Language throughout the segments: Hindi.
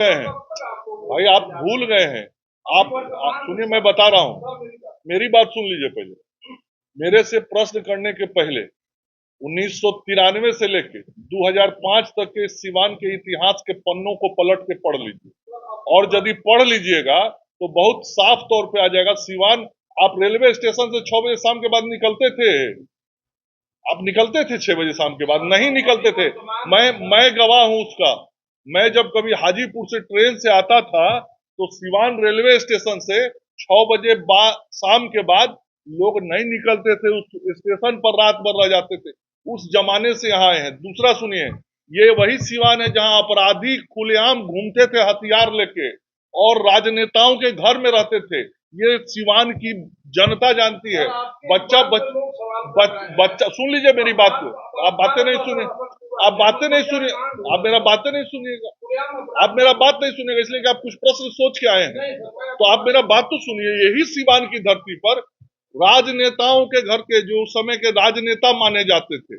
गए हैं भाई, आप भूल गए हैं। आप सुनिए, मैं बता रहा हूँ, मेरी बात सुन लीजिए पहले। मेरे से प्रश्न करने के पहले 1993 से लेके 2005 तक के सिवान के इतिहास के पन्नों को पलट के पढ़ लीजिए, और यदि पढ़ लीजिएगा तो बहुत साफ तौर पे आ जाएगा। सिवान, आप रेलवे स्टेशन से 6 बजे शाम के बाद निकलते थे? आप निकलते थे 6 बजे शाम के बाद? नहीं निकलते थे। मैं गवाह हूं उसका। मैं जब कभी हाजीपुर से ट्रेन से आता था तो सिवान रेलवे स्टेशन से 6 बजे शाम के बाद लोग नहीं निकलते थे, उस स्टेशन पर रात भर रह जाते थे। उस जमाने से यहाँ आए हैं। दूसरा सुनिए, ये वही सिवान है जहाँ अपराधी खुलेआम घूमते थे हथियार लेके और राजनेताओं के घर में रहते थे। ये सिवान की जनता जानती है। बच्चा बच्चा सुन लीजिए मेरी बात को। आप बातें नहीं सुने, आप बातें नहीं सुने, आप मेरा बातें नहीं सुनिएगा, आप मेरा बात नहीं सुनिएगा, इसलिए कि आप कुछ प्रश्न सोच के आए हैं। तो आप मेरा बात तो सुनिए। यही सिवान की धरती पर राजनेताओं के घर के, जो उस समय के राजनेता माने जाते थे,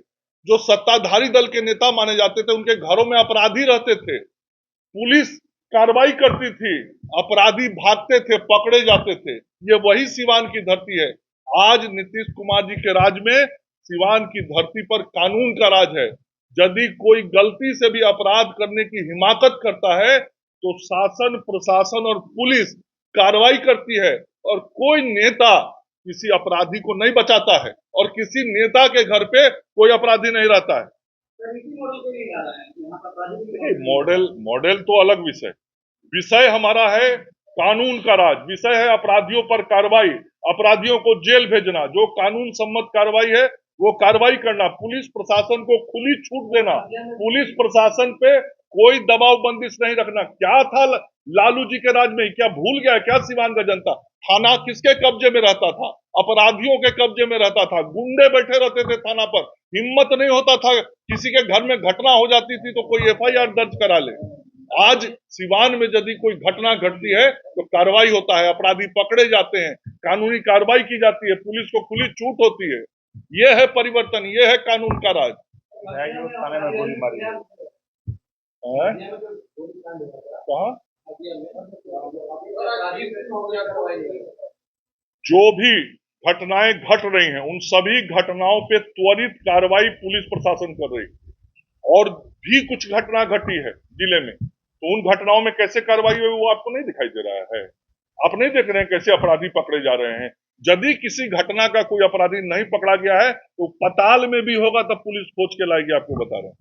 जो सत्ताधारी दल के नेता माने जाते थे, उनके घरों में अपराधी रहते थे। पुलिस कार्रवाई करती थी, अपराधी भागते थे, पकड़े जाते थे। ये वही सिवान की धरती है। आज नीतीश कुमार जी के राज में सिवान की धरती पर कानून का राज है। यदि कोई गलती से भी अपराध करने की हिमाकत करता है तो शासन, प्रशासन और पुलिस कार्रवाई करती है, और कोई नेता किसी अपराधी को नहीं बचाता है, और किसी नेता के घर पे कोई अपराधी नहीं रहता है। मॉडल मॉडल तो अलग विषय। विषय हमारा है कानून का राज, विषय है अपराधियों पर कार्रवाई, अपराधियों को जेल भेजना, जो कानून सम्मत कार्रवाई है वो कार्रवाई करना, पुलिस प्रशासन को खुली छूट देना, पुलिस प्रशासन पे कोई दबाव बंदिश नहीं रखना। क्या था लालू जी के राज में? क्या भूल गया क्या सिवान का जनता? थाना किसके कब्जे में रहता था? अपराधियों के कब्जे में रहता था। गुंडे बैठे रहते थे थाना पर। हिम्मत नहीं होता था, किसी के घर में घटना हो जाती थी तो कोई एफआईआर दर्ज करा ले। आज सिवान में यदि कोई घटना घटती है तो कार्रवाई होता है, अपराधी पकड़े जाते हैं, कानूनी कार्रवाई की जाती है, पुलिस को खुली छूट होती है। ये है परिवर्तन, ये है कानून का राज। थाने में गोली मारी कहा? जो भी घटनाएं घट रही हैं उन सभी घटनाओं पे त्वरित कार्रवाई पुलिस प्रशासन कर रही है। और भी कुछ घटना घटी है जिले में, तो उन घटनाओं में कैसे कार्रवाई हुई वो आपको नहीं दिखाई दे रहा है? आप नहीं देख रहे हैं कैसे अपराधी पकड़े जा रहे हैं? यदि किसी घटना का कोई अपराधी नहीं पकड़ा गया है तो पताल में भी होगा तब पुलिस खोज के लाएगी, आपको बता रहे हैं।